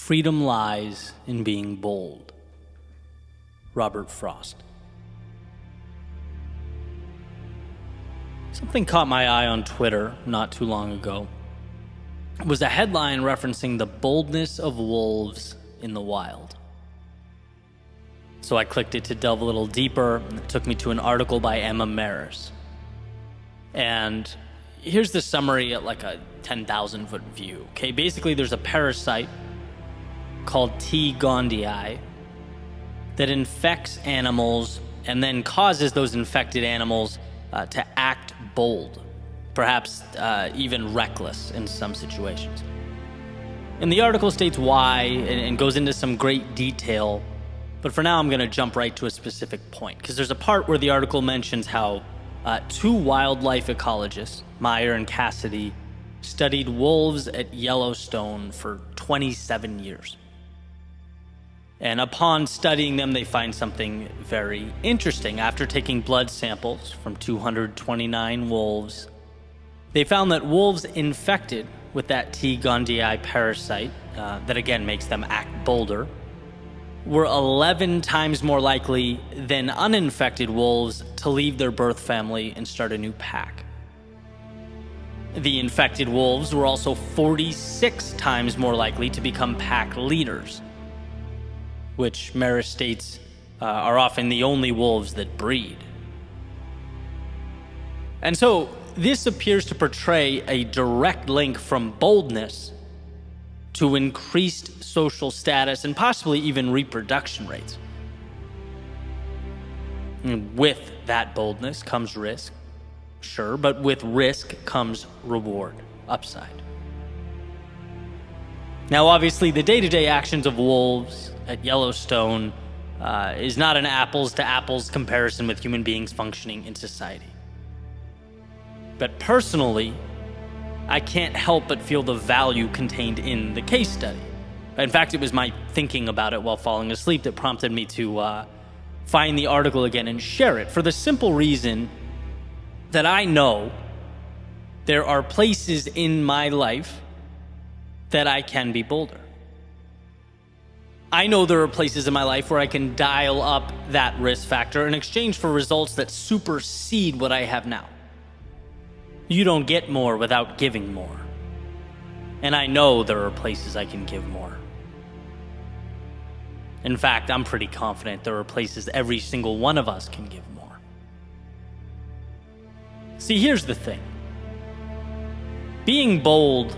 Freedom lies in being bold. Robert Frost. Something caught my eye on Twitter not too long ago. It was a headline referencing the boldness of wolves in the wild. So I clicked it to delve a little deeper, and it took me to an article by Emma Maris. And here's the summary at like a 10,000 foot view. Okay, basically there's a parasite called T. gondii that infects animals and then causes those infected animals to act bold, perhaps even reckless in some situations. And the article states why and goes into some great detail, but for now I'm going to jump right to a specific point, because there's a part where the article mentions how two wildlife ecologists, Meyer and Cassidy, studied wolves at Yellowstone for 27 years. And upon studying them, they find something very interesting. After taking blood samples from 229 wolves, they found that wolves infected with that T. gondii parasite, that again makes them act bolder, were 11 times more likely than uninfected wolves to leave their birth family and start a new pack. The infected wolves were also 46 times more likely to become pack leaders, which Maris states are often the only wolves that breed. And so this appears to portray a direct link from boldness to increased social status and possibly even reproduction rates. And with that boldness comes risk, sure, but with risk comes reward, upside. Now, obviously, the day-to-day actions of wolves at Yellowstone is not an apples-to-apples comparison with human beings functioning in society. But personally, I can't help but feel the value contained in the case study. In fact, it was my thinking about it while falling asleep that prompted me to find the article again and share it, for the simple reason that I know there are places in my life that I can be bolder. I know there are places in my life where I can dial up that risk factor in exchange for results that supersede what I have now. You don't get more without giving more. And I know there are places I can give more. In fact, I'm pretty confident there are places every single one of us can give more. See, here's the thing. Being bold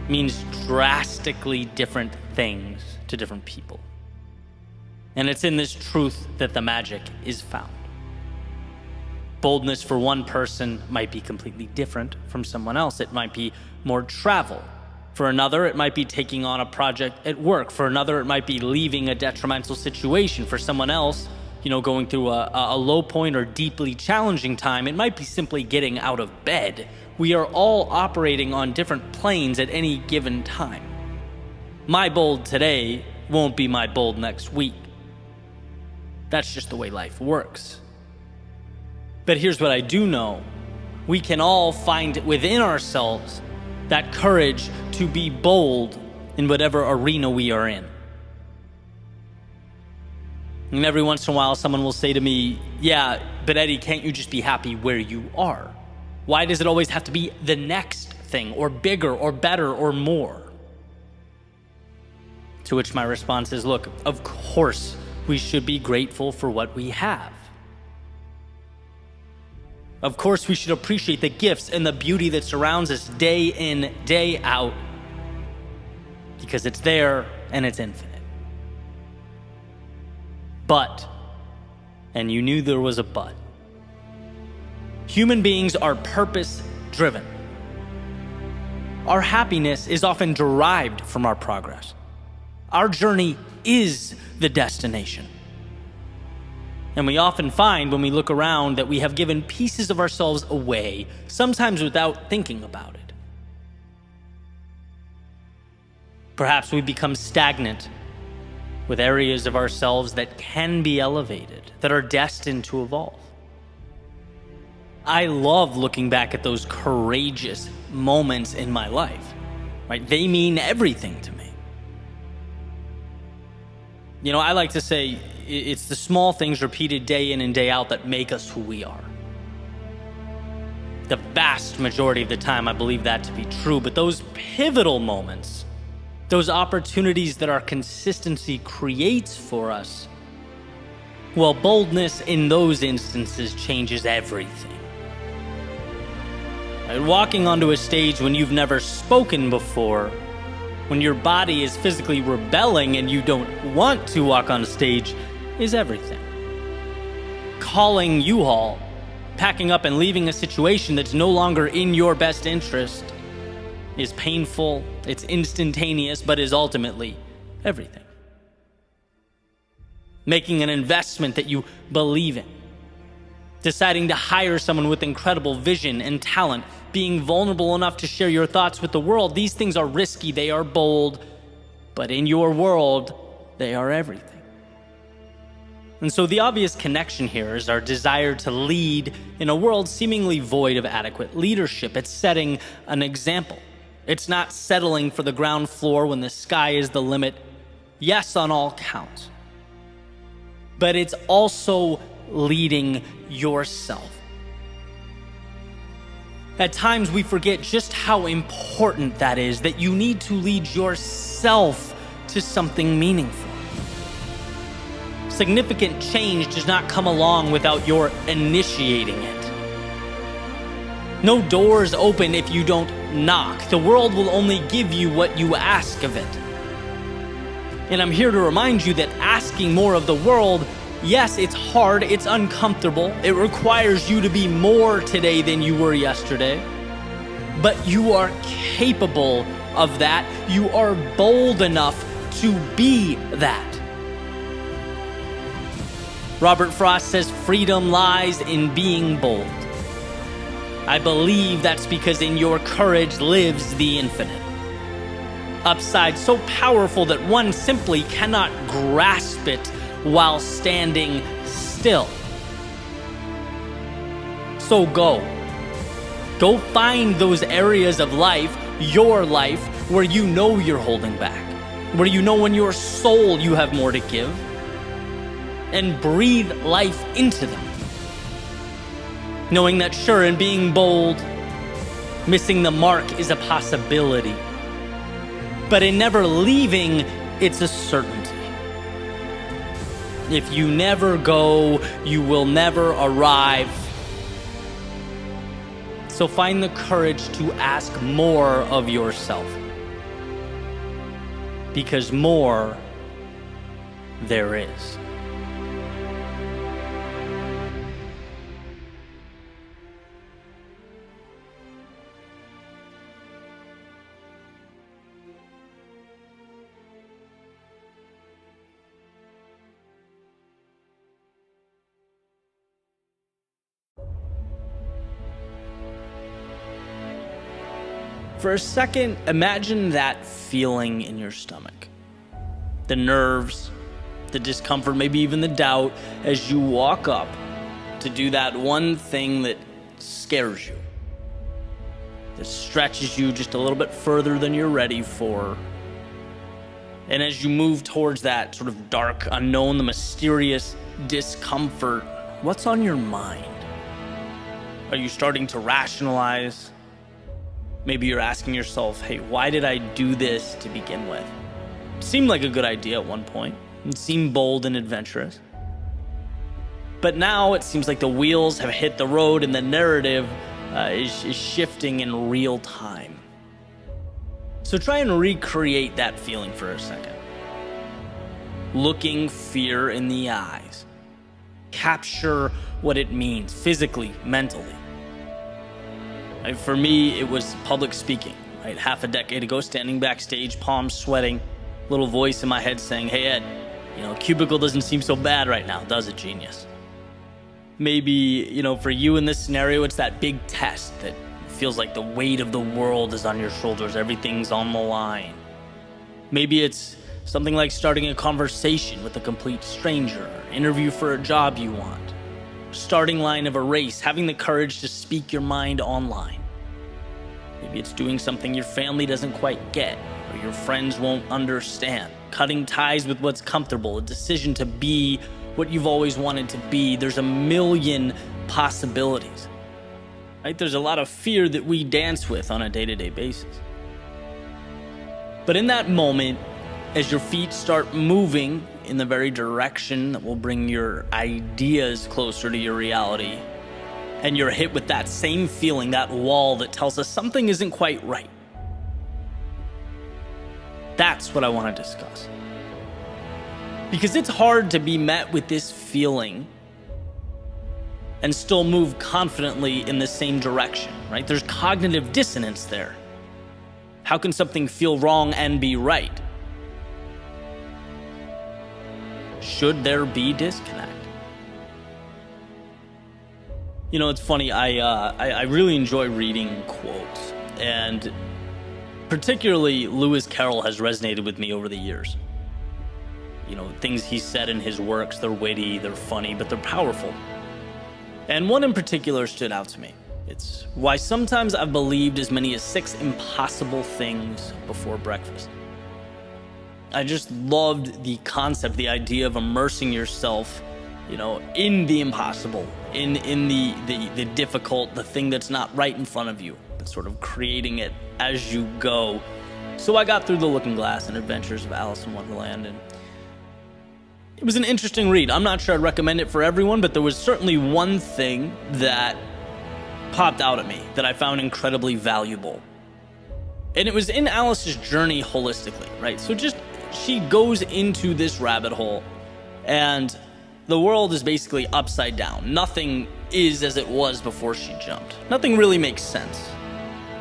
means drastically different things to different people. And it's in this truth that the magic is found. Boldness for one person might be completely different from someone else. It might be more travel. For another, it might be taking on a project at work. For another, it might be leaving a detrimental situation. For someone else, going through a low point or deeply challenging time, it might be simply getting out of bed. We are all operating on different planes at any given time. My bold today won't be my bold next week. That's just the way life works. But here's what I do know. We can all find within ourselves that courage to be bold in whatever arena we are in. And every once in a while, someone will say to me, yeah, but Eddie, can't you just be happy where you are? Why does it always have to be the next thing, or bigger, or better, or more? To which my response is, look, of course we should be grateful for what we have. Of course we should appreciate the gifts and the beauty that surrounds us day in, day out, because it's there and it's infinite. But, and you knew there was a but, human beings are purpose-driven. Our happiness is often derived from our progress. Our journey is the destination. And we often find when we look around that we have given pieces of ourselves away, sometimes without thinking about it. Perhaps we become stagnant with areas of ourselves that can be elevated, that are destined to evolve. I love looking back at those courageous moments in my life, right? They mean everything to me. I like to say it's the small things repeated day in and day out that make us who we are. The vast majority of the time, I believe that to be true. But those pivotal moments, those opportunities that our consistency creates for us, well, boldness in those instances changes everything. Walking onto a stage when you've never spoken before, when your body is physically rebelling and you don't want to walk on a stage, is everything. Calling U-Haul, packing up and leaving a situation that's no longer in your best interest, is painful, it's instantaneous, but is ultimately everything. Making an investment that you believe in, deciding to hire someone with incredible vision and talent, being vulnerable enough to share your thoughts with the world. These things are risky, they are bold, but in your world, they are everything. And so the obvious connection here is our desire to lead in a world seemingly void of adequate leadership. It's setting an example. It's not settling for the ground floor when the sky is the limit. Yes, on all counts. But it's also leading yourself. At times we forget just how important that is, that you need to lead yourself to something meaningful. Significant change does not come along without your initiating it. No doors open if you don't knock. The world will only give you what you ask of it. And I'm here to remind you that asking more of the world, yes, it's hard, it's uncomfortable, it requires you to be more today than you were yesterday, but you are capable of that. You are bold enough to be that. Robert Frost says freedom lies in being bold. I believe that's because in your courage lives the infinite. Upside so powerful that one simply cannot grasp it while standing still. So go find those areas of life, your life, where you know you're holding back, where you know in your soul you have more to give, and breathe life into them. Knowing that sure, in being bold, missing the mark is a possibility, but in never leaving, it's a certainty. If you never go, you will never arrive. So find the courage to ask more of yourself, because more there is. For a second, imagine that feeling in your stomach. The nerves, the discomfort, maybe even the doubt as you walk up to do that one thing that scares you, that stretches you just a little bit further than you're ready for. And as you move towards that sort of dark unknown, the mysterious discomfort, what's on your mind? Are you starting to rationalize? Maybe you're asking yourself, hey, why did I do this to begin with? It seemed like a good idea at one point. It seemed bold and adventurous. But now it seems like the wheels have hit the road and the narrative is shifting in real time. So try and recreate that feeling for a second. Looking fear in the eyes. Capture what it means physically, mentally. For me, it was public speaking, right? Half a decade ago, standing backstage, palms sweating, little voice in my head saying, hey, Ed, cubicle doesn't seem so bad right now, does it, genius? Maybe, for you in this scenario, it's that big test that feels like the weight of the world is on your shoulders, everything's on the line. Maybe it's something like starting a conversation with a complete stranger, interview for a job you want. Starting line of a race, having the courage to speak your mind online. Maybe it's doing something your family doesn't quite get, or your friends won't understand. Cutting ties with what's comfortable, a decision to be what you've always wanted to be. There's a million possibilities, right? There's a lot of fear that we dance with on a day-to-day basis. But in that moment, as your feet start moving in the very direction that will bring your ideas closer to your reality, and you're hit with that same feeling, that wall that tells us something isn't quite right, that's what I want to discuss. Because it's hard to be met with this feeling and still move confidently in the same direction, right? There's cognitive dissonance there. How can something feel wrong and be right? Should there be disconnect? You know, it's funny, I really enjoy reading quotes, and particularly Lewis Carroll has resonated with me over the years. You know, things he said in his works, they're witty, they're funny, but they're powerful. And one in particular stood out to me. It's why sometimes I've believed as many as 6 impossible things before breakfast. I just loved the concept, the idea of immersing yourself, you know, in the impossible, in the difficult, the thing that's not right in front of you, but sort of creating it as you go. So I got through The Looking Glass and Adventures of Alice in Wonderland, and it was an interesting read. I'm not sure I'd recommend it for everyone, but there was certainly one thing that popped out at me that I found incredibly valuable. And it was in Alice's journey holistically, right? So just, she goes into this rabbit hole, and the world is basically upside down. Nothing is as it was before she jumped. Nothing really makes sense.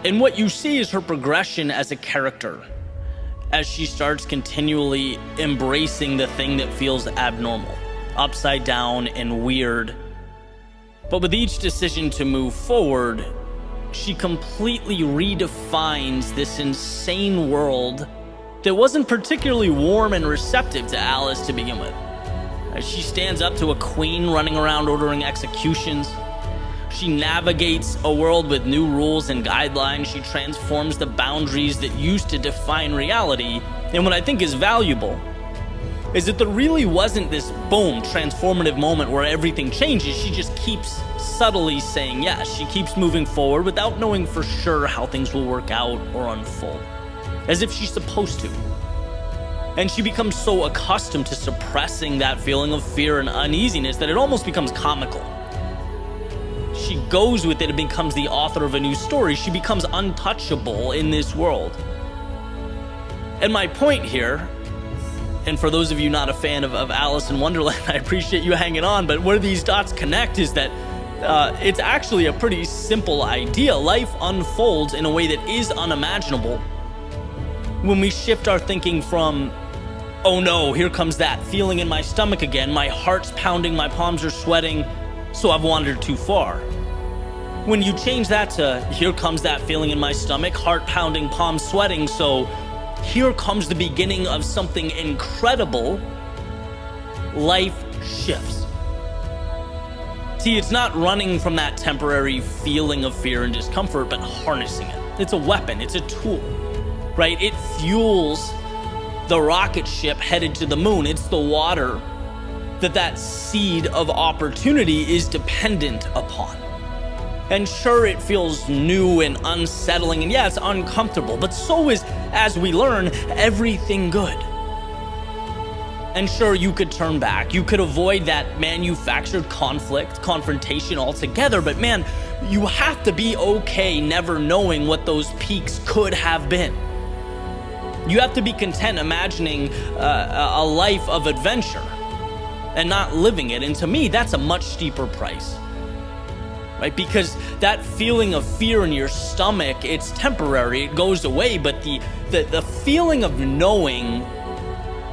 And what you see is her progression as a character, as she starts continually embracing the thing that feels abnormal, upside down and weird. But with each decision to move forward, she completely redefines this insane world that wasn't particularly warm and receptive to Alice to begin with. As she stands up to a queen running around ordering executions, she navigates a world with new rules and guidelines. She transforms the boundaries that used to define reality. And what I think is valuable is that there really wasn't this boom, transformative moment where everything changes. She just keeps subtly saying yes. She keeps moving forward without knowing for sure how things will work out or unfold, as if she's supposed to. And she becomes so accustomed to suppressing that feeling of fear and uneasiness that it almost becomes comical. She goes with it and becomes the author of a new story. She becomes untouchable in this world. And my point here, and for those of you not a fan of Alice in Wonderland, I appreciate you hanging on, but where these dots connect is that it's actually a pretty simple idea. Life unfolds in a way that is unimaginable when we shift our thinking from, oh no, here comes that feeling in my stomach again, my heart's pounding, my palms are sweating, so I've wandered too far. When you change that to, here comes that feeling in my stomach, heart pounding, palms sweating, so here comes the beginning of something incredible, life shifts. See, it's not running from that temporary feeling of fear and discomfort, but harnessing it. It's a weapon, it's a tool, right? It fuels the rocket ship headed to the moon. It's the water that seed of opportunity is dependent upon. And sure, it feels new and unsettling, and yeah, it's uncomfortable, but so is, as we learn, everything good. And sure, you could turn back. You could avoid that manufactured confrontation altogether, but man, you have to be okay never knowing what those peaks could have been. You have to be content imagining a life of adventure and not living it. And to me, that's a much steeper price, right? Because that feeling of fear in your stomach, it's temporary, it goes away, but the feeling of knowing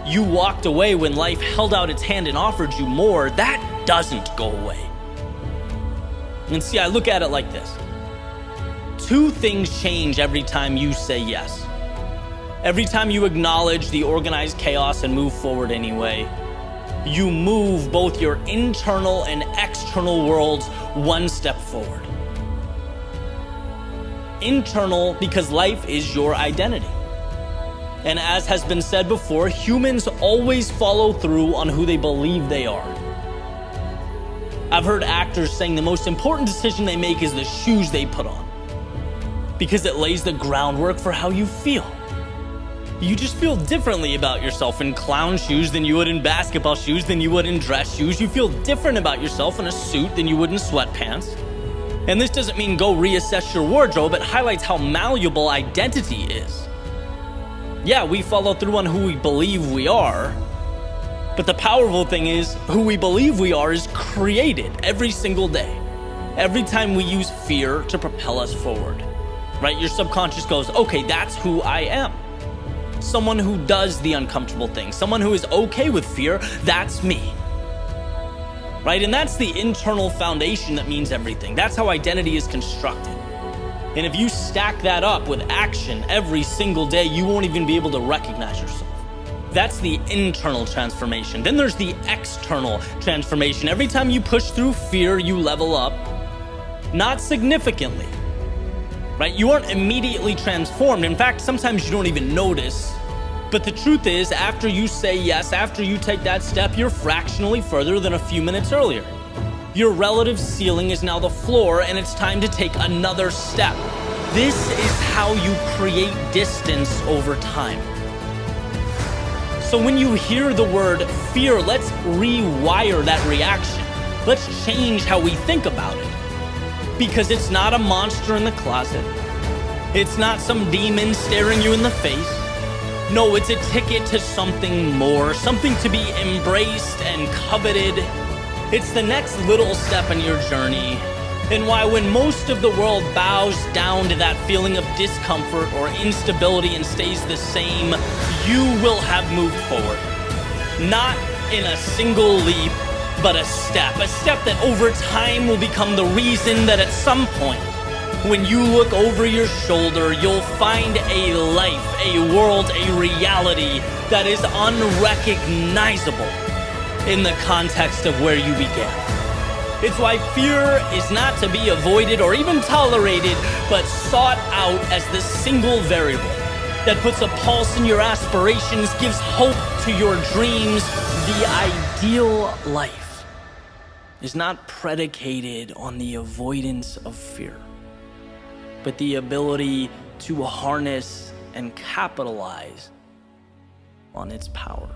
you walked away when life held out its hand and offered you more, that doesn't go away. And see, I look at it like this. 2 things change every time you say yes. Every time you acknowledge the organized chaos and move forward anyway, you move both your internal and external worlds one step forward. Internal, because life is your identity. And as has been said before, humans always follow through on who they believe they are. I've heard actors saying the most important decision they make is the shoes they put on, because it lays the groundwork for how you feel. You just feel differently about yourself in clown shoes than you would in basketball shoes than you would in dress shoes. You feel different about yourself in a suit than you would in sweatpants. And this doesn't mean go reassess your wardrobe. It highlights how malleable identity is. Yeah, we follow through on who we believe we are, but the powerful thing is who we believe we are is created every single day. Every time we use fear to propel us forward, right? Your subconscious goes, okay, that's who I am. Someone who does the uncomfortable thing, someone who is okay with fear, that's me. Right? And that's the internal foundation that means everything. That's how identity is constructed. And if you stack that up with action every single day, you won't even be able to recognize yourself. That's the internal transformation. Then there's the external transformation. Every time you push through fear, you level up, not significantly. Right? You aren't immediately transformed. In fact, sometimes you don't even notice. But the truth is, after you say yes, after you take that step, you're fractionally further than a few minutes earlier. Your relative ceiling is now the floor, and it's time to take another step. This is how you create distance over time. So when you hear the word fear, let's rewire that reaction. Let's change how we think about it. Because it's not a monster in the closet. It's not some demon staring you in the face. No, it's a ticket to something more, something to be embraced and coveted. It's the next little step in your journey, and why when most of the world bows down to that feeling of discomfort or instability and stays the same, you will have moved forward. Not in a single leap, but a step that over time will become the reason that at some point, when you look over your shoulder, you'll find a life, a world, a reality that is unrecognizable in the context of where you began. It's why fear is not to be avoided or even tolerated, but sought out as the single variable that puts a pulse in your aspirations, gives hope to your dreams. The ideal life is not predicated on the avoidance of fear, but the ability to harness and capitalize on its power.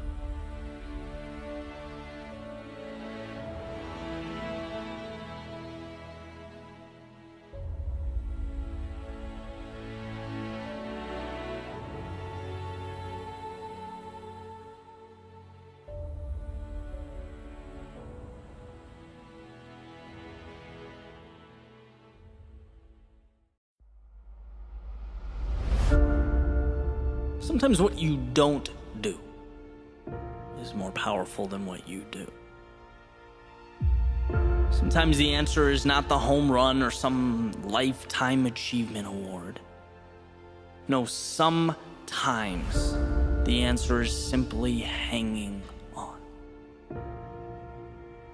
Sometimes what you don't do is more powerful than what you do. Sometimes the answer is not the home run or some lifetime achievement award. No, sometimes the answer is simply hanging on.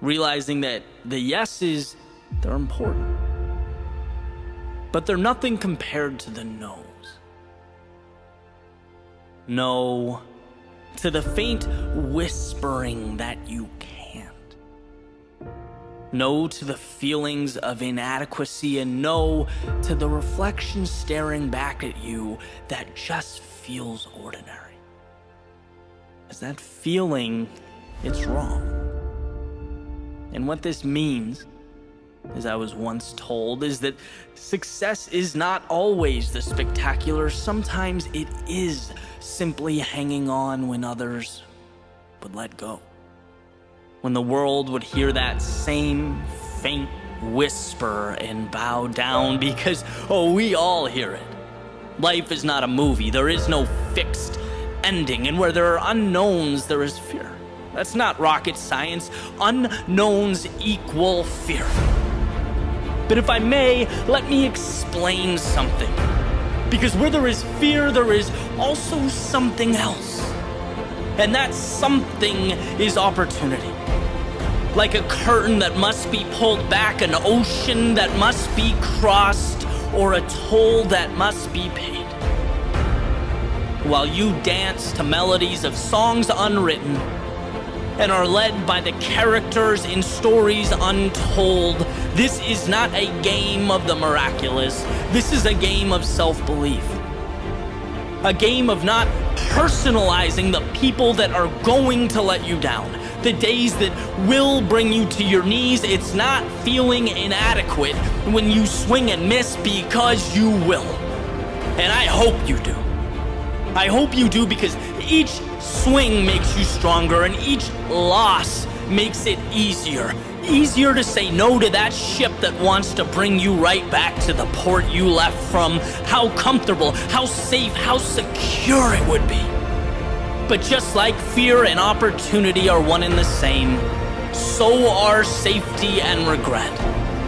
Realizing that the yeses, they're important, but they're nothing compared to the no's. No to the faint whispering that you can't. No to the feelings of inadequacy, and no to the reflection staring back at you that just feels ordinary. As that feeling, it's wrong. And what this means, as I was once told, is that success is not always the spectacular. Sometimes it is simply hanging on when others would let go. When the world would hear that same faint whisper and bow down, because, we all hear it. Life is not a movie. There is no fixed ending, and where there are unknowns, there is fear. That's not rocket science. Unknowns equal fear. But if I may, let me explain something. Because where there is fear, there is also something else. And that something is opportunity. Like a curtain that must be pulled back, an ocean that must be crossed, or a toll that must be paid. while you dance to melodies of songs unwritten and are led by the characters in stories untold. This is not a game of the miraculous. This is a game of self-belief. A game of not personalizing the people that are going to let you down, the days that will bring you to your knees. It's not feeling inadequate when you swing and miss, because you will. And I hope you do. I hope you do, because each swing makes you stronger, and each loss makes it easier. Easier to say no to that ship that wants to bring you right back to the port you left from. How comfortable, how safe, how secure it would be. But just like fear and opportunity are one and the same, so are safety and regret.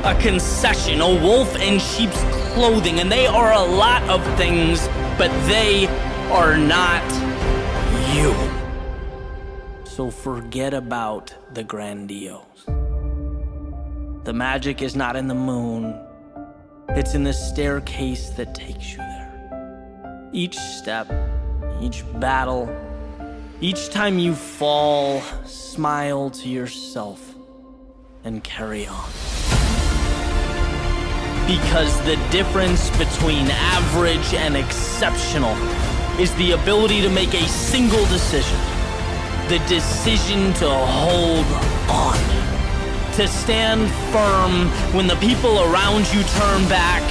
A concession, a wolf in sheep's clothing, and they are a lot of things, but they are not you. So forget about the grandiose. The magic is not in the moon. It's in the staircase that takes you there. Each step, each battle, each time you fall, smile to yourself and carry on. Because the difference between average and exceptional is the ability to make a single decision. The decision to hold on. To stand firm when the people around you turn back.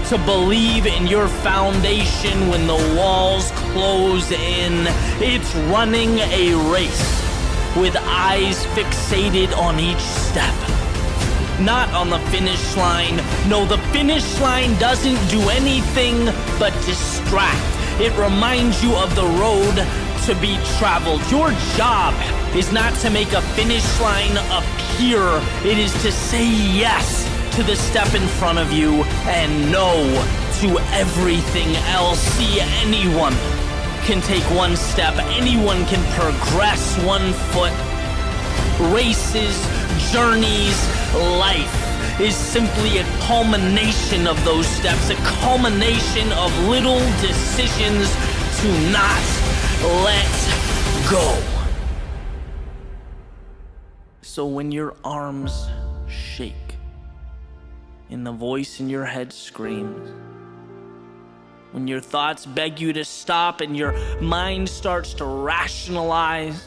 To believe in your foundation when the walls close in. It's running a race with eyes fixated on each step. Not on the finish line. No, the finish line doesn't do anything but distract. It reminds you of the road to be traveled. Your job is not to make a finish line appear. It is to say yes to the step in front of you and no to everything else. See, anyone can take one step. Anyone can progress one foot. Races, journeys, life is simply a culmination of those steps, a culmination of little decisions to not let go. So when your arms shake and the voice in your head screams, when your thoughts beg you to stop and your mind starts to rationalize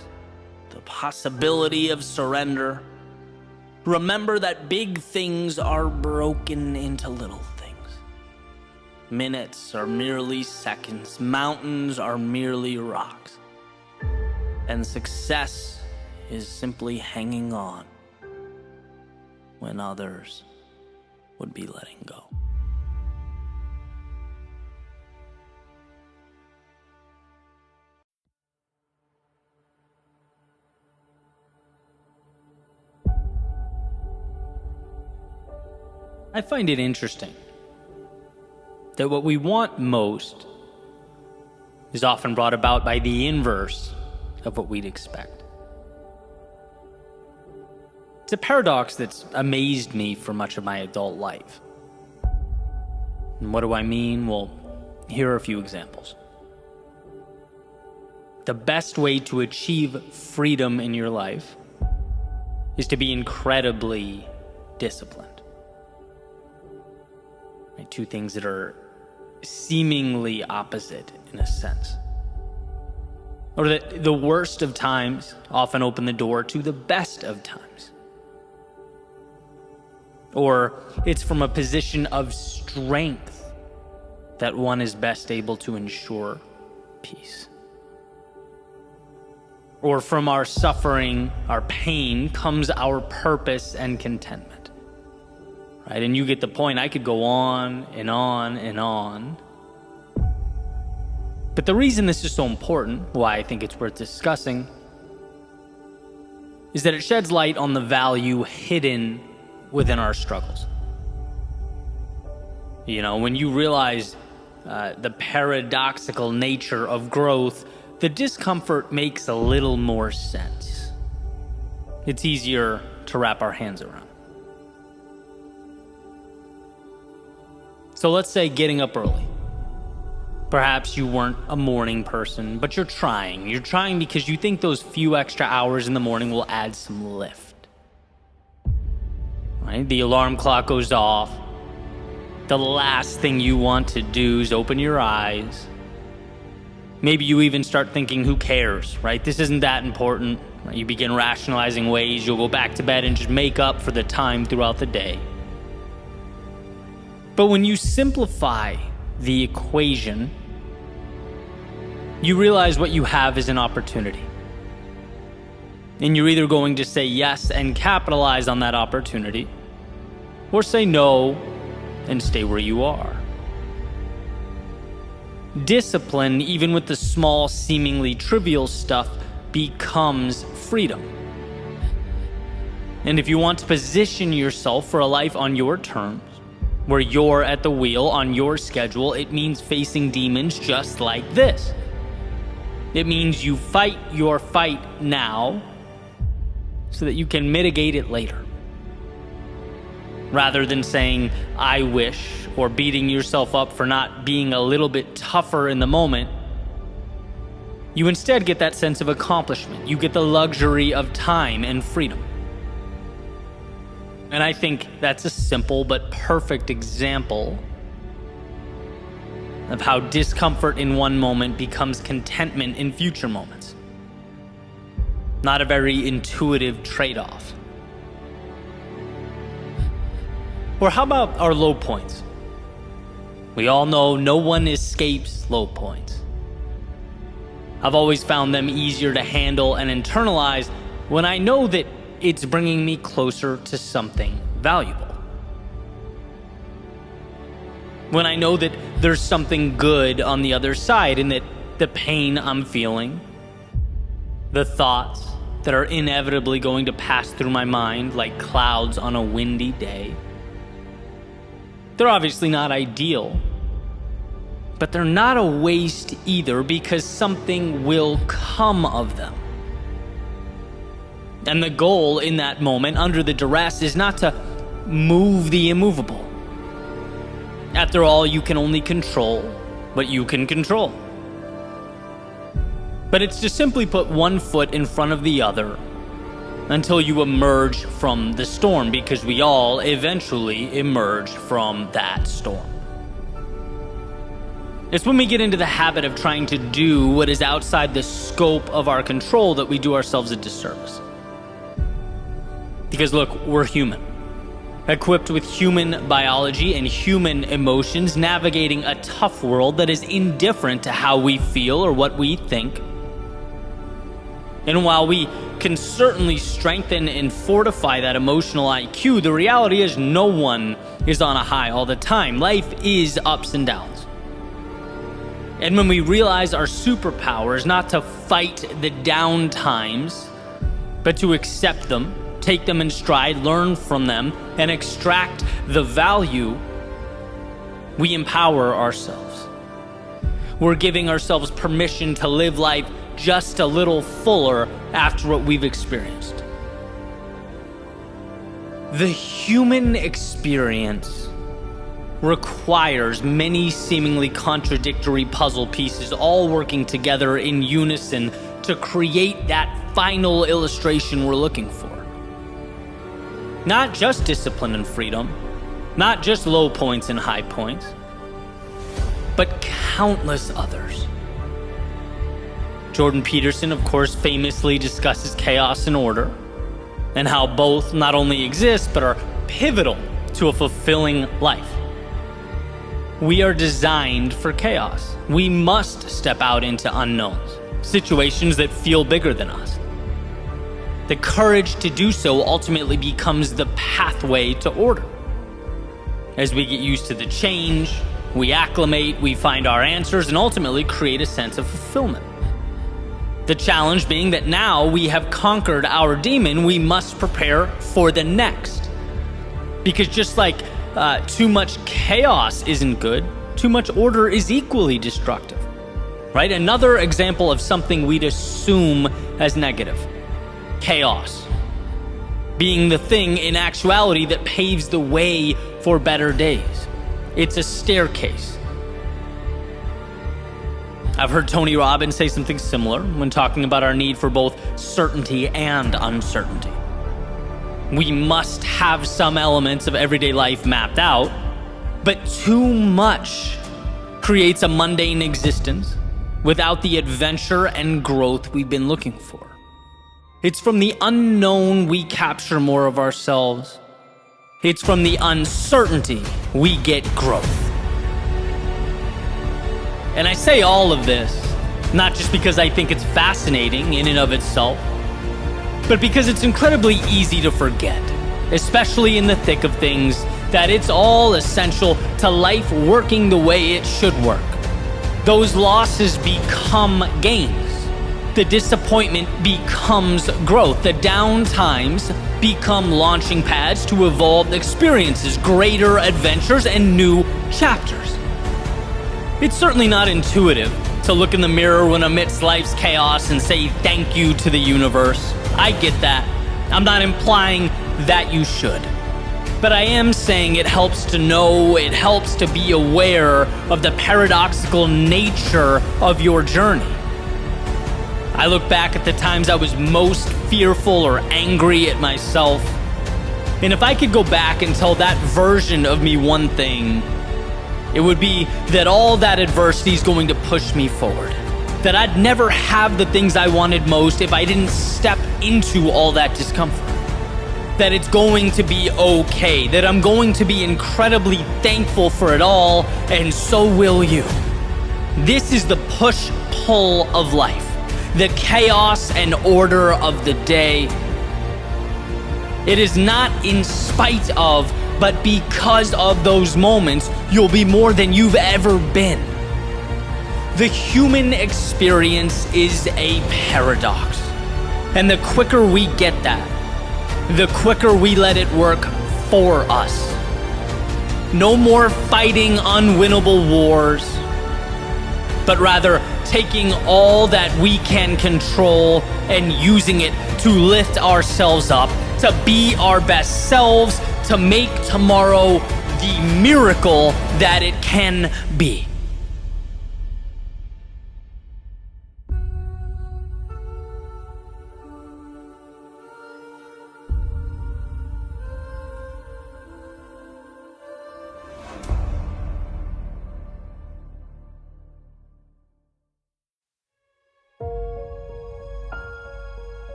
the possibility of surrender, remember that big things are broken into little things. Minutes are merely seconds. Mountains are merely rocks. And success is simply hanging on when others would be letting go. I find it interesting that what we want most is often brought about by the inverse of what we'd expect. It's a paradox that's amazed me for much of my adult life. And what do I mean? Well, here are a few examples. The best way to achieve freedom in your life is to be incredibly disciplined. Right? Two things that are seemingly opposite in a sense. Or that the worst of times often open the door to the best of times. Or it's from a position of strength that one is best able to ensure peace. Or from our suffering, our pain, comes our purpose and contentment. Right? And you get the point. I could go on and on and on. But the reason this is so important, why I think it's worth discussing, is that it sheds light on the value hidden within our struggles. You know, when you realize the paradoxical nature of growth, the discomfort makes a little more sense. It's easier to wrap our hands around. So let's say getting up early, Perhaps you weren't a morning person, but you're trying. You're trying because you think those few extra hours in the morning will add some lift. Right? The alarm clock goes off. The last thing you want to do is open your eyes. Maybe you even start thinking, who cares, right? This isn't that important. You begin rationalizing ways you'll go back to bed and just make up for the time throughout the day. But when you simplify the equation, you realize what you have is an opportunity. And you're either going to say yes and capitalize on that opportunity, or say no and stay where you are. Discipline, even with the small, seemingly trivial stuff, becomes freedom. And if you want to position yourself for a life on your terms, where you're at the wheel on your schedule, it means facing demons just like this. It means you fight your fight now so that you can mitigate it later. Rather than saying, I wish, or beating yourself up for not being a little bit tougher in the moment, you instead get that sense of accomplishment. You get the luxury of time and freedom. And I think that's a simple but perfect example of how discomfort in one moment becomes contentment in future moments. Not a very intuitive trade-off. Or how about our low points? We all know no one escapes low points. I've always found them easier to handle and internalize when I know that it's bringing me closer to something valuable. When I know that there's something good on the other side and that the pain I'm feeling, the thoughts that are inevitably going to pass through my mind like clouds on a windy day, they're obviously not ideal, but they're not a waste either because something will come of them. And the goal in that moment, under the duress, is not to move the immovable. After all, you can only control what you can control. But it's to simply put one foot in front of the other until you emerge from the storm, because we all eventually emerge from that storm. It's when we get into the habit of trying to do what is outside the scope of our control that we do ourselves a disservice. Because look, we're human, equipped with human biology and human emotions, navigating a tough world that is indifferent to how we feel or what we think. And while we can certainly strengthen and fortify that emotional IQ, the reality is no one is on a high all the time. Life is ups and downs. And when we realize our superpower is not to fight the down times, but to accept them, take them in stride, learn from them, and extract the value, we empower ourselves. We're giving ourselves permission to live life just a little fuller after what we've experienced. The human experience requires many seemingly contradictory puzzle pieces all working together in unison to create that final illustration we're looking for. Not just discipline and freedom, not just low points and high points, but countless others. Jordan Peterson, of course, famously discusses chaos and order, and how both not only exist, but are pivotal to a fulfilling life. We are designed for chaos. We must step out into unknowns, situations that feel bigger than us. The courage to do so ultimately becomes the pathway to order. As we get used to the change, we acclimate, we find our answers, and ultimately create a sense of fulfillment. The challenge being that now we have conquered our demon, we must prepare for the next. Because just like too much chaos isn't good, too much order is equally destructive, right? Another example of something we'd assume as negative. Chaos being the thing in actuality that paves the way for better days. It's a staircase. I've heard Tony Robbins say something similar when talking about our need for both certainty and uncertainty. We must have some elements of everyday life mapped out, but too much creates a mundane existence without the adventure and growth we've been looking for. It's from the unknown we capture more of ourselves. It's from the uncertainty we get growth. And I say all of this, not just because I think it's fascinating in and of itself, but because it's incredibly easy to forget, especially in the thick of things, that it's all essential to life working the way it should work. Those losses become gains. The disappointment becomes growth. The down times become launching pads to evolved experiences, greater adventures, and new chapters. It's certainly not intuitive to look in the mirror when amidst life's chaos and say thank you to the universe. I get that. I'm not implying that you should. But I am saying it helps to know, it helps to be aware of the paradoxical nature of your journey. I look back at the times I was most fearful or angry at myself, and if I could go back and tell that version of me one thing, it would be that all that adversity is going to push me forward. That I'd never have the things I wanted most if I didn't step into all that discomfort. That it's going to be okay. That I'm going to be incredibly thankful for it all, and so will you. This is the push-pull of life. The chaos and order of the day. It is not in spite of, but because of those moments, you'll be more than you've ever been. The human experience is a paradox. And the quicker we get that, the quicker we let it work for us. No more fighting unwinnable wars, but rather taking all that we can control and using it to lift ourselves up, to be our best selves, to make tomorrow the miracle that it can be.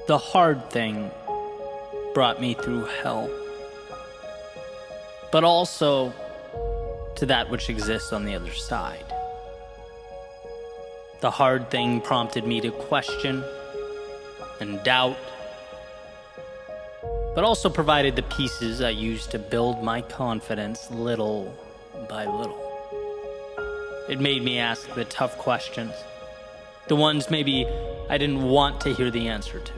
The hard thing brought me through hell, but also to that which exists on the other side. The hard thing prompted me to question and doubt, but also provided the pieces I used to build my confidence little by little. It made me ask the tough questions, the ones maybe I didn't want to hear the answer to,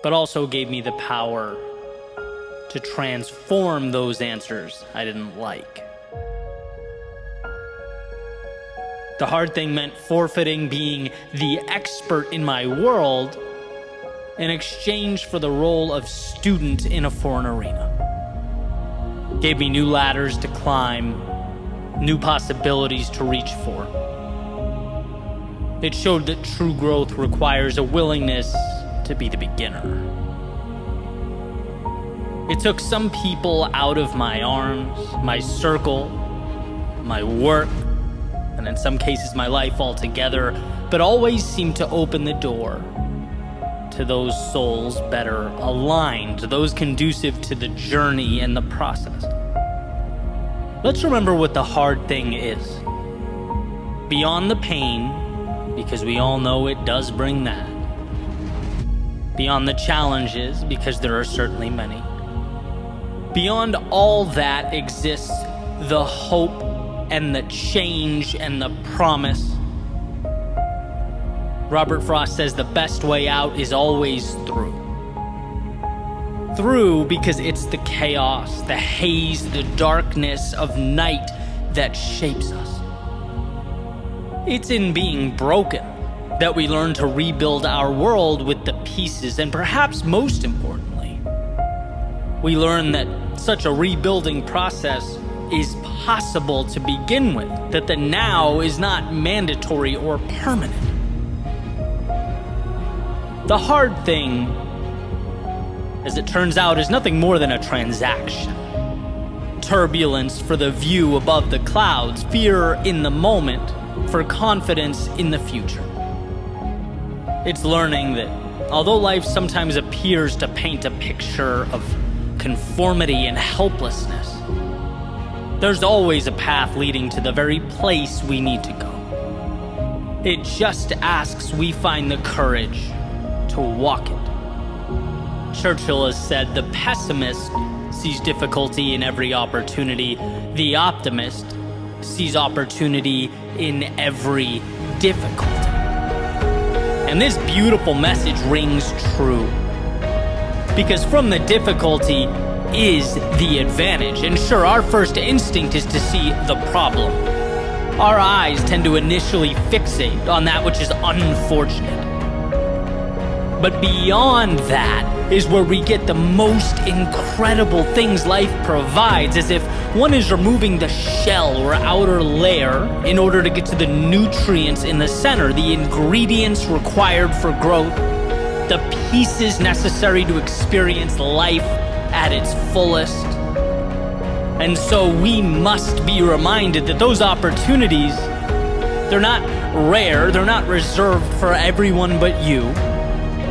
but also gave me the power to transform those answers I didn't like. The hard thing meant forfeiting being the expert in my world in exchange for the role of student in a foreign arena. Gave me new ladders to climb, new possibilities to reach for. It showed that true growth requires a willingness to be the beginner. It took some people out of my arms, my circle, my work, and in some cases my life altogether, but always seemed to open the door to those souls better aligned, those conducive to the journey and the process. Let's remember what the hard thing is. Beyond the pain, because we all know it does bring that. Beyond the challenges, because there are certainly many. Beyond all that exists the hope and the change and the promise. Robert Frost says the best way out is always through. Through because it's the chaos, the haze, the darkness of night that shapes us. It's in being broken that we learn to rebuild our world with the pieces, and perhaps most importantly, we learn that such a rebuilding process is possible to begin with, that the now is not mandatory or permanent. The hard thing, as it turns out, is nothing more than a transaction. Turbulence for the view above the clouds, fear in the moment for confidence in the future. It's learning that although life sometimes appears to paint a picture of conformity and helplessness, there's always a path leading to the very place we need to go. It just asks we find the courage to walk it. Churchill has said, "The pessimist sees difficulty in every opportunity. The optimist sees opportunity in every difficulty." And this beautiful message rings true. Because from the difficulty is the advantage. And sure, our first instinct is to see the problem. Our eyes tend to initially fixate on that which is unfortunate. But beyond that is where we get the most incredible things life provides, as if one is removing the shell or outer layer in order to get to the nutrients in the center, the ingredients required for growth, the pieces necessary to experience life at its fullest. And so we must be reminded that those opportunities, they're not rare, they're not reserved for everyone but you.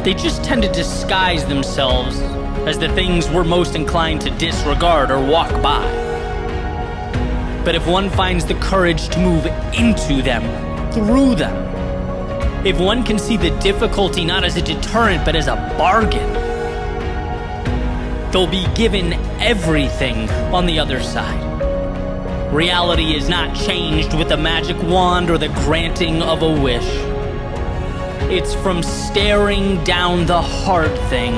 They just tend to disguise themselves as the things we're most inclined to disregard or walk by. But if one finds the courage to move into them, through them, if one can see the difficulty not as a deterrent but as a bargain, they'll be given everything on the other side. Reality is not changed with a magic wand or the granting of a wish. It's from staring down the hard thing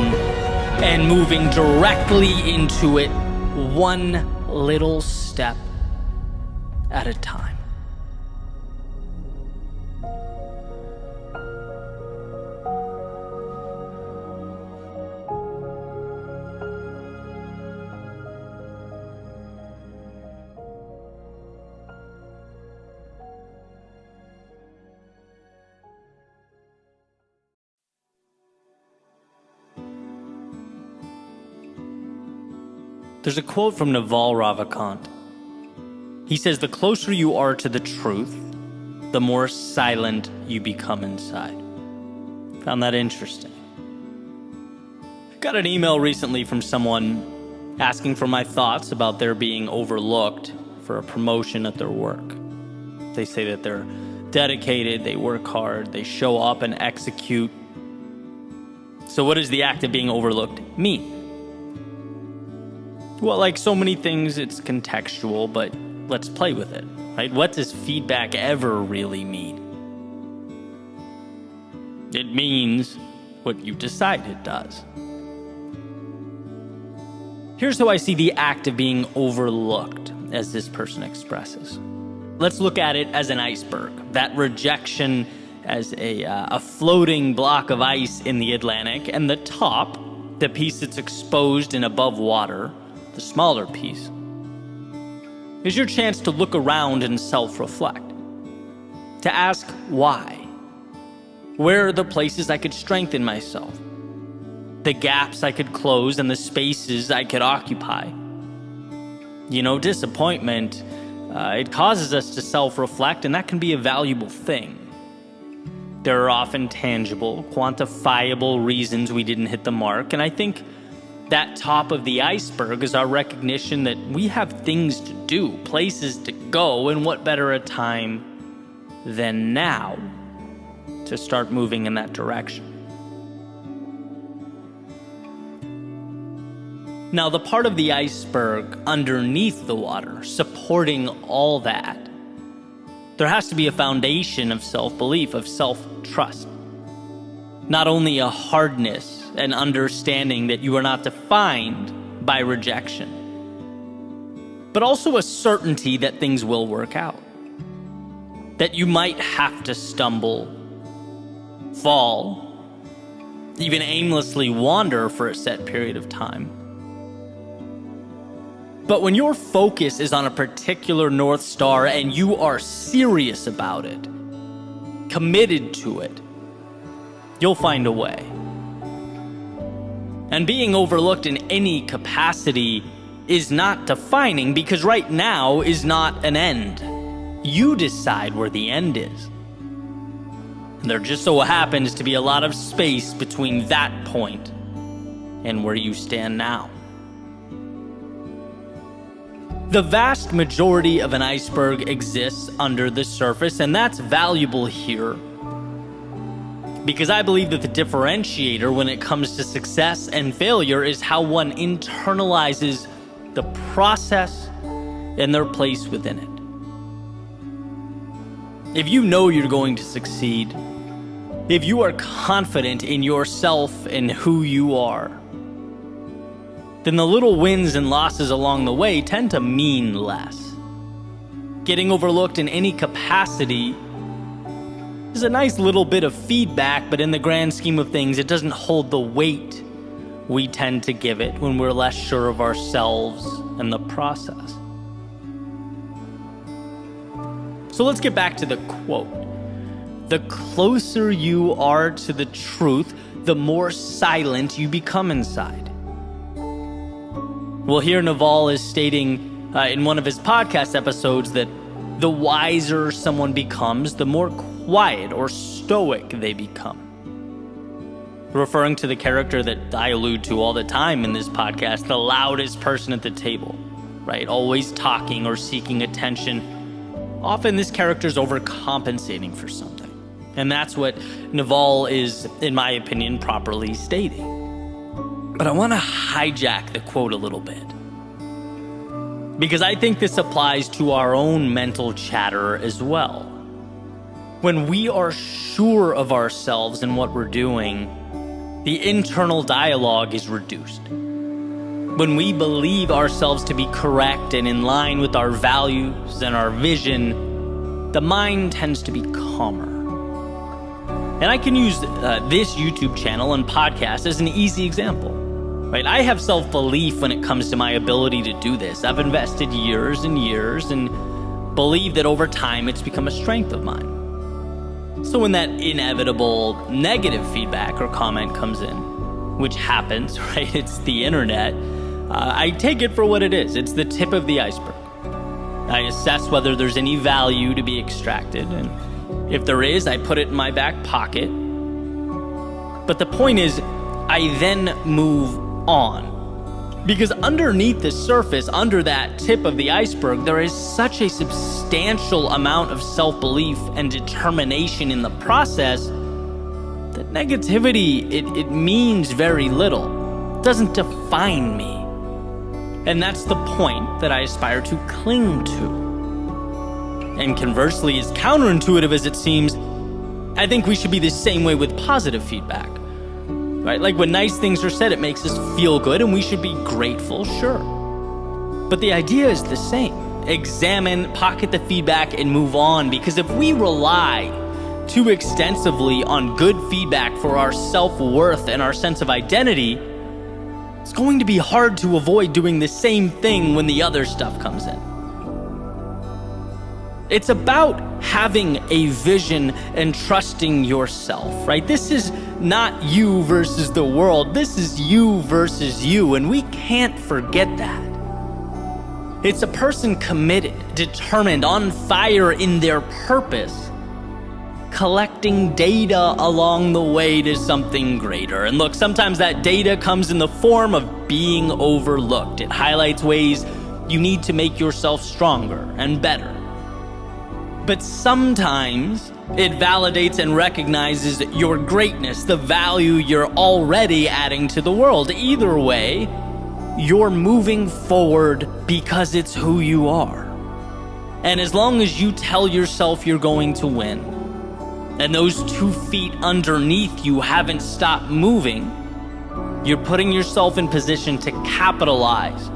and moving directly into it, one little step at a time. There's a quote from Naval Ravikant. He says, "The closer you are to the truth, the more silent you become inside." Found that interesting. I got an email recently from someone asking for my thoughts about their being overlooked for a promotion at their work. They say that they're dedicated, they work hard, they show up and execute. So what does the act of being overlooked mean? Well, like so many things, it's contextual, but let's play with it, right? What does feedback ever really mean? It means what you decide it does. Here's how I see the act of being overlooked, as this person expresses. Let's look at it as an iceberg, that rejection as a floating block of ice in the Atlantic, and the top, the piece that's exposed and above water, the smaller piece, is your chance to look around and self-reflect, to ask why. Where are the places I could strengthen myself? The gaps I could close and the spaces I could occupy. You know, disappointment, it causes us to self-reflect, and that can be a valuable thing. There are often tangible, quantifiable reasons we didn't hit the mark, and I think that top of the iceberg is our recognition that we have things to do, places to go, and what better a time than now to start moving in that direction. Now, the part of the iceberg underneath the water, supporting all that, there has to be a foundation of self-belief, of self-trust. Not only a hardness and understanding that you are not defined by rejection, but also a certainty that things will work out. That you might have to stumble, fall, even aimlessly wander for a set period of time. But when your focus is on a particular North Star and you are serious about it, committed to it, you'll find a way. And being overlooked in any capacity is not defining, because right now is not an end. You decide where the end is. And there just so happens to be a lot of space between that point and where you stand now. The vast majority of an iceberg exists under the surface, and that's valuable here because I believe that the differentiator when it comes to success and failure is how one internalizes the process and their place within it. If you know you're going to succeed, if you are confident in yourself and who you are, then the little wins and losses along the way tend to mean less. Getting overlooked in any capacity is a nice little bit of feedback, but in the grand scheme of things, it doesn't hold the weight we tend to give it when we're less sure of ourselves and the process. So let's get back to the quote. The closer you are to the truth, the more silent you become inside. Well, here Naval is stating in one of his podcast episodes that the wiser someone becomes, the more quiet or stoic they become. Referring to the character that I allude to all the time in this podcast, the loudest person at the table, right? Always talking or seeking attention. Often this character is overcompensating for something. And that's what Naval is, in my opinion, properly stating. But I want to hijack the quote a little bit, because I think this applies to our own mental chatter as well. When we are sure of ourselves and what we're doing, the internal dialogue is reduced. When we believe ourselves to be correct and in line with our values and our vision, the mind tends to be calmer. And I can use this YouTube channel and podcast as an easy example. Right? I have self-belief when it comes to my ability to do this. I've invested years and years and believe that over time it's become a strength of mine. So when that inevitable negative feedback or comment comes in, which happens, right? It's the internet. I take it for what it is. It's the tip of the iceberg. I assess whether there's any value to be extracted, and if there is, I put it in my back pocket. But the point is, I then move on. Because underneath the surface, under that tip of the iceberg, there is such a substantial amount of self-belief and determination in the process that negativity, it means very little. It doesn't define me. And that's the point that I aspire to cling to. And conversely, as counterintuitive as it seems, I think we should be the same way with positive feedback. Right? Like when nice things are said, it makes us feel good and we should be grateful, sure. But the idea is the same. Examine, pocket the feedback, and move on. Because if we rely too extensively on good feedback for our self-worth and our sense of identity, it's going to be hard to avoid doing the same thing when the other stuff comes in. It's about having a vision and trusting yourself, right? This is not you versus the world. This is you versus you, and we can't forget that. It's a person committed, determined, on fire in their purpose, collecting data along the way to something greater. And look, sometimes that data comes in the form of being overlooked. It highlights ways you need to make yourself stronger and better. But sometimes it validates and recognizes your greatness, the value you're already adding to the world. Either way, you're moving forward because it's who you are. And as long as you tell yourself you're going to win, and those 2 feet underneath you haven't stopped moving, you're putting yourself in position to capitalize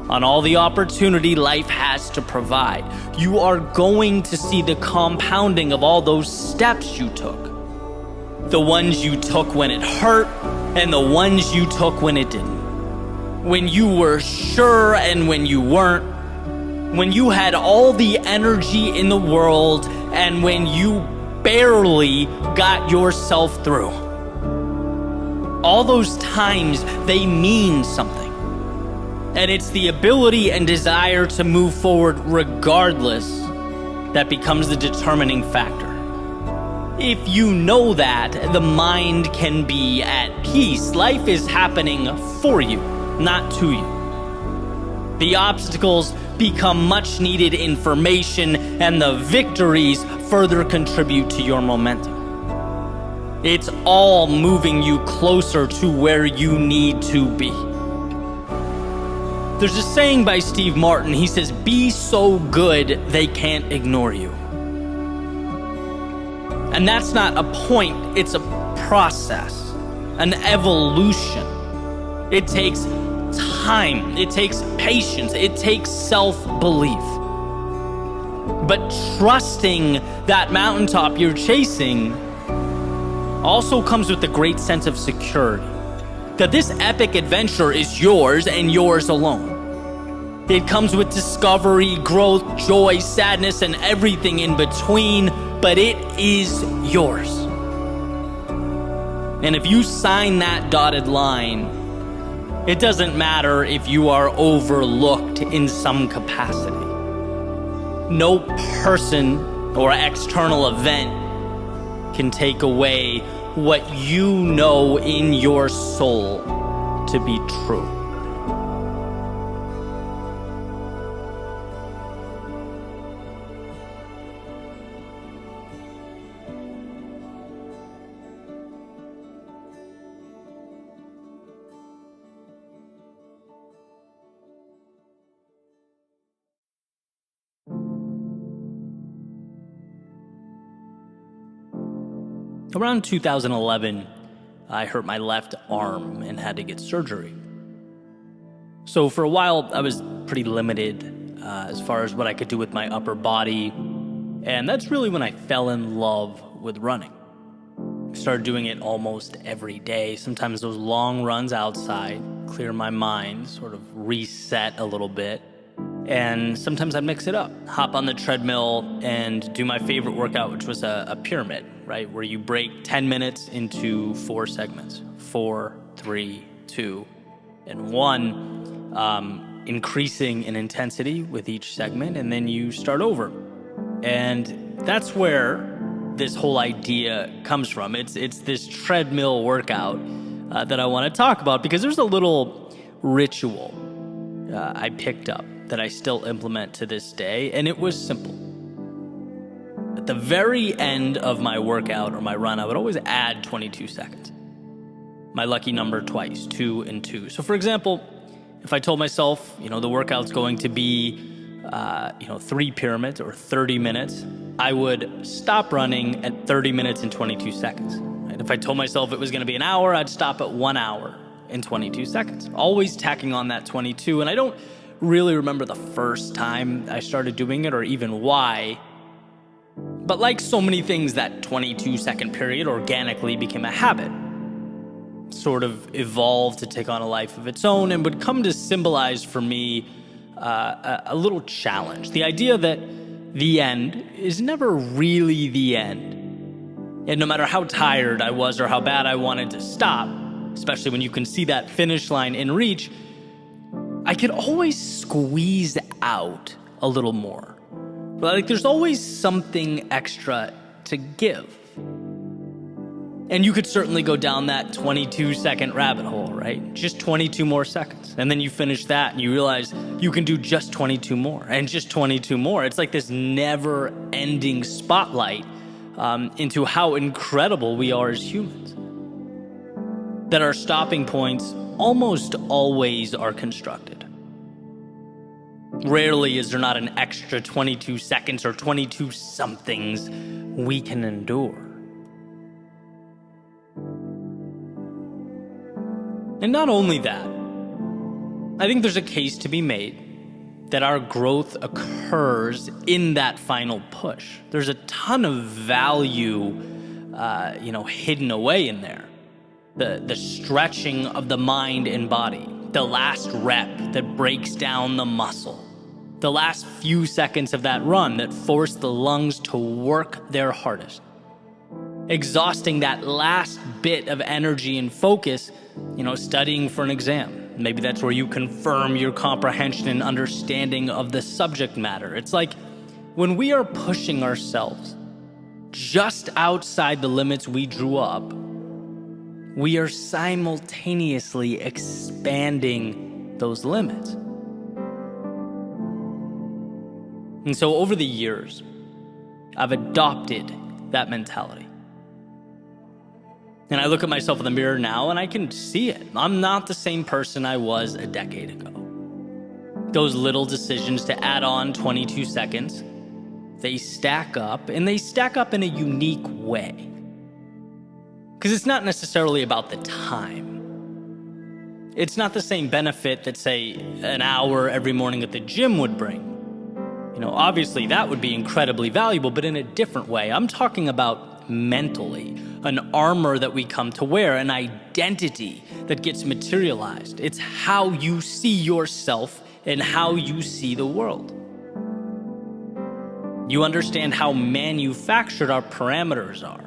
on all the opportunity life has to provide. You are going to see the compounding of all those steps you took. The ones you took when it hurt, and the ones you took when it didn't. when you were sure and when you weren't, when you had all the energy in the world and when you barely got yourself through. All those times, they mean something. And it's the ability and desire to move forward regardless that becomes the determining factor. If you know that, the mind can be at peace. Life is happening for you, not to you. The obstacles become much needed information, and the victories further contribute to your momentum. It's all moving you closer to where you need to be. There's a saying by Steve Martin. He says, "Be so good they can't ignore you." And that's not a point, it's a process, an evolution. It takes time, it takes patience, it takes self-belief. But trusting that mountaintop you're chasing also comes with a great sense of security. That this epic adventure is yours and yours alone. It comes with discovery, growth, joy, sadness, and everything in between, but it is yours. And if you sign that dotted line, it doesn't matter if you are overlooked in some capacity. No person or external event can take away what you know in your soul to be true. Around 2011, I hurt my left arm and had to get surgery. So for a while, I was pretty limited as far as what I could do with my upper body. And that's really when I fell in love with running. I started doing it almost every day. Sometimes those long runs outside, clear my mind, sort of reset a little bit. And sometimes I'd mix it up, hop on the treadmill and do my favorite workout, which was a pyramid, right? Where you break 10 minutes into 4 segments, 4, 3, 2, and 1, increasing in intensity with each segment, and then you start over. And that's where this whole idea comes from. It's this treadmill workout that I want to talk about, because there's a little ritual I picked up that I still implement to this day, and it was simple. At the very end of my workout or my run, I would always add 22 seconds. My lucky number twice, 2 and 2. So for example, if I told myself, the workout's going to be, 3 pyramids or 30 minutes, I would stop running at 30 minutes and 22 seconds. And if I told myself it was going to be an hour, I'd stop at 1 hour and 22 seconds. Always tacking on that 22. And I don't really remember the first time I started doing it or even why. But like so many things, that 22-second period organically became a habit. Sort of evolved to take on a life of its own and would come to symbolize for me a little challenge. The idea that the end is never really the end. And no matter how tired I was or how bad I wanted to stop, especially when you can see that finish line in reach, I could always squeeze out a little more. Like there's always something extra to give. And you could certainly go down that 22-second rabbit hole, right? Just 22 more seconds. And then you finish that and you realize you can do just 22 more and just 22 more. It's like this never-ending spotlight into how incredible we are as humans. That our stopping points almost always are constructed. Rarely is there not an extra 22 seconds or 22 somethings we can endure. And not only that, I think there's a case to be made that our growth occurs in that final push. There's a ton of value, hidden away in there. The stretching of the mind and body, the last rep that breaks down the muscle, the last few seconds of that run that force the lungs to work their hardest, exhausting that last bit of energy and focus, studying for an exam. Maybe that's where you confirm your comprehension and understanding of the subject matter. It's like when we are pushing ourselves just outside the limits we drew up, we are simultaneously expanding those limits. And so over the years, I've adopted that mentality. And I look at myself in the mirror now and I can see it. I'm not the same person I was a decade ago. Those little decisions to add on 22 seconds, they stack up, and they stack up in a unique way. Because it's not necessarily about the time. It's not the same benefit that, say, an hour every morning at the gym would bring. Obviously that would be incredibly valuable, but in a different way. I'm talking about mentally, an armor that we come to wear, an identity that gets materialized. It's how you see yourself and how you see the world. You understand how manufactured our parameters are.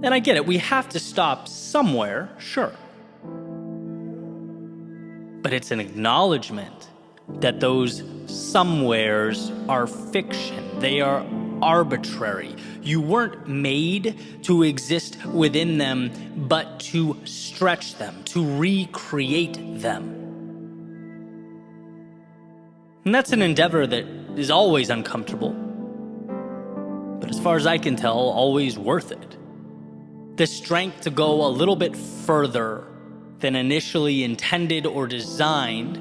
And I get it, we have to stop somewhere, sure. But it's an acknowledgement that those somewheres are fiction. They are arbitrary. You weren't made to exist within them, but to stretch them, to recreate them. And that's an endeavor that is always uncomfortable, but as far as I can tell, always worth it. The strength to go a little bit further than initially intended or designed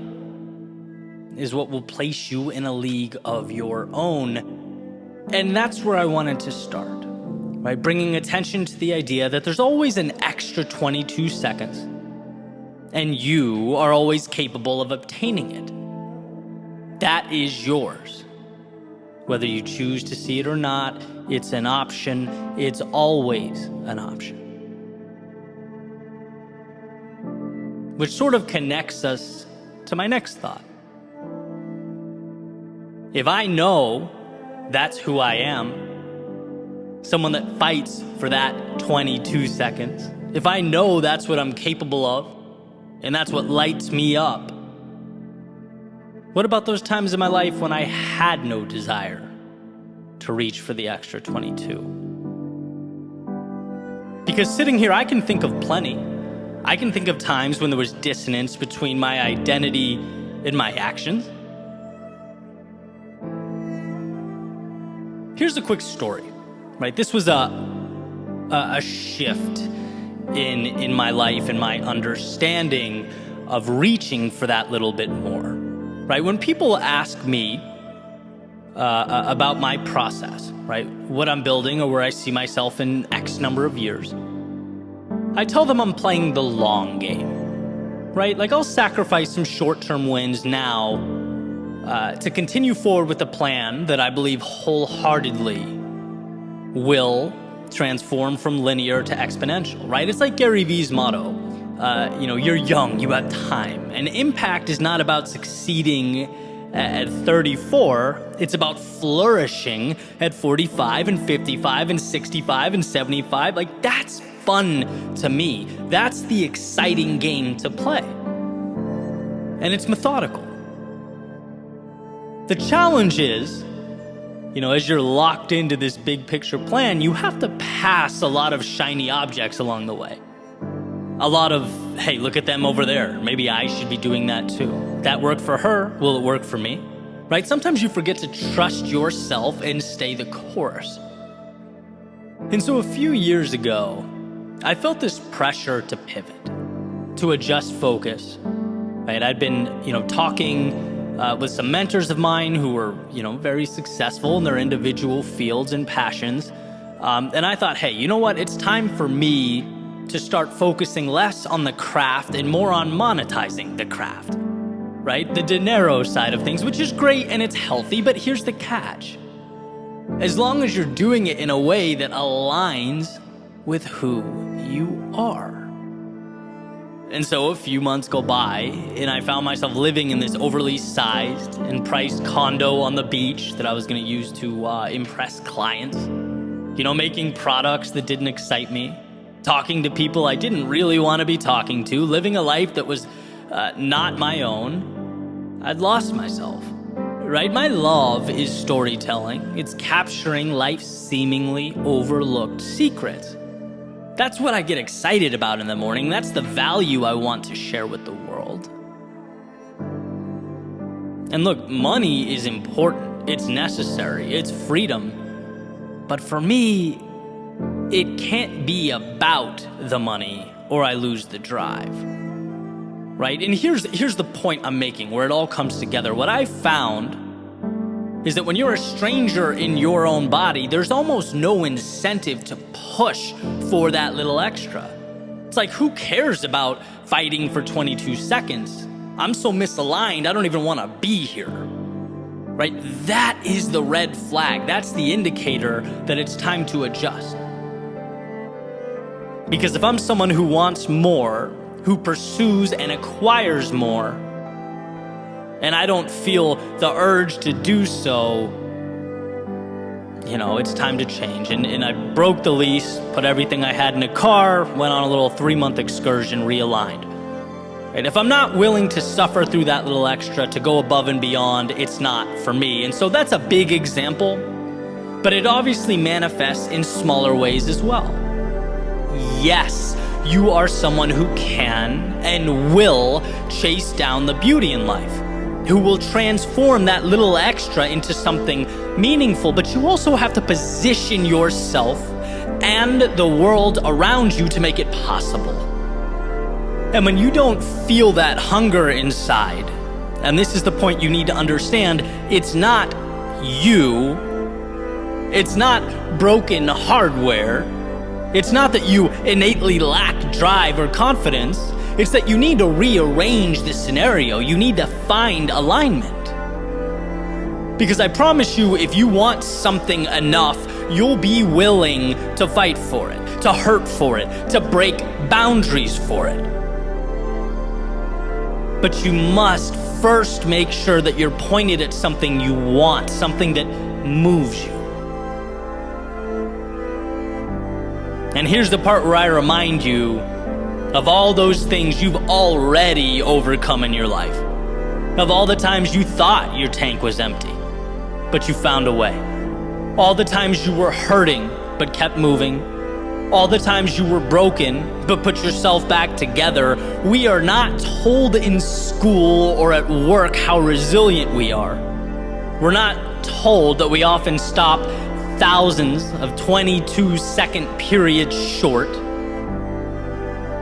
is what will place you in a league of your own. And that's where I wanted to start, by bringing attention to the idea that there's always an extra 22 seconds, and you are always capable of obtaining it. That is yours. Whether you choose to see it or not, it's an option. It's always an option. Which sort of connects us to my next thought. If I know that's who I am, someone that fights for that 22 seconds, if I know that's what I'm capable of, and that's what lights me up, what about those times in my life when I had no desire to reach for the extra 22? Because sitting here, I can think of plenty. I can think of times when there was dissonance between my identity and my actions. Here's a quick story, right? This was a shift in my life and my understanding of reaching for that little bit more, right? When people ask me about my process, right? What I'm building or where I see myself in X number of years, I tell them I'm playing the long game, right? Like I'll sacrifice some short-term wins now to continue forward with a plan that I believe wholeheartedly will transform from linear to exponential, right? It's like Gary Vee's motto, you're young, you have time. And impact is not about succeeding at 34, it's about flourishing at 45 and 55 and 65 and 75. Like that's fun to me. That's the exciting game to play. And it's methodical. The challenge is, as you're locked into this big picture plan, you have to pass a lot of shiny objects along the way. A lot of, hey, look at them over there. Maybe I should be doing that too. That worked for her. Will it work for me? Right? Sometimes you forget to trust yourself and stay the course. And so a few years ago, I felt this pressure to pivot, to adjust focus. Right? I'd been, talking with some mentors of mine who were, very successful in their individual fields and passions. And I thought, hey, you know what? It's time for me to start focusing less on the craft and more on monetizing the craft, right? The dinero side of things, which is great and it's healthy, but here's the catch. As long as you're doing it in a way that aligns with who you are. And so a few months go by, and I found myself living in this overly sized and priced condo on the beach that I was going to use to impress clients. Making products that didn't excite me, talking to people I didn't really want to be talking to, living a life that was not my own. I'd lost myself, right? My love is storytelling. It's capturing life's seemingly overlooked secrets. That's what I get excited about in the morning. That's the value I want to share with the world. And look, money is important. It's necessary. It's freedom. But for me, it can't be about the money or I lose the drive. Right? And here's the point I'm making where it all comes together. What I found is that when you're a stranger in your own body, there's almost no incentive to push for that little extra. It's like, who cares about fighting for 22 seconds? I'm so misaligned, I don't even want to be here. Right? That is the red flag. That's the indicator that it's time to adjust. Because if I'm someone who wants more, who pursues and acquires more, and I don't feel the urge to do so, it's time to change. And I broke the lease, put everything I had in a car, went on a little 3-month excursion, realigned. Right? If I'm not willing to suffer through that little extra, to go above and beyond, it's not for me. And so that's a big example, but it obviously manifests in smaller ways as well. Yes, you are someone who can and will chase down the beauty in life, who will transform that little extra into something meaningful, but you also have to position yourself and the world around you to make it possible. And when you don't feel that hunger inside, and this is the point you need to understand, it's not you, it's not broken hardware, it's not that you innately lack drive or confidence. It's that you need to rearrange the scenario. You need to find alignment. Because I promise you, if you want something enough, you'll be willing to fight for it, to hurt for it, to break boundaries for it. But you must first make sure that you're pointed at something you want, something that moves you. And here's the part where I remind you of all those things you've already overcome in your life. Of all the times you thought your tank was empty, but you found a way. All the times you were hurting, but kept moving. All the times you were broken, but put yourself back together. We are not told in school or at work how resilient we are. We're not told that we often stop thousands of 22-second periods short.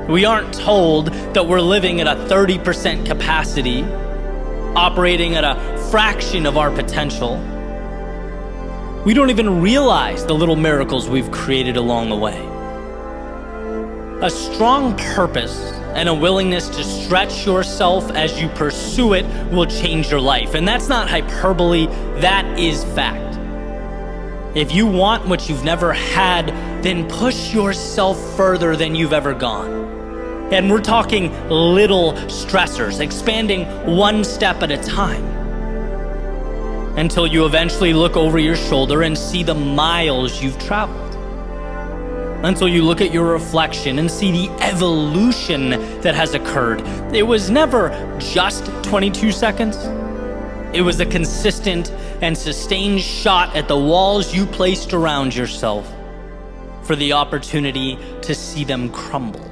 We aren't told that we're living at a 30% capacity, operating at a fraction of our potential. We don't even realize the little miracles we've created along the way. A strong purpose and a willingness to stretch yourself as you pursue it will change your life. And that's not hyperbole, that is fact. If you want what you've never had, then push yourself further than you've ever gone. And we're talking little stressors, expanding one step at a time, until you eventually look over your shoulder and see the miles you've traveled. Until you look at your reflection and see the evolution that has occurred. It was never just 22 seconds. It was a consistent and sustained shot at the walls you placed around yourself for the opportunity to see them crumble.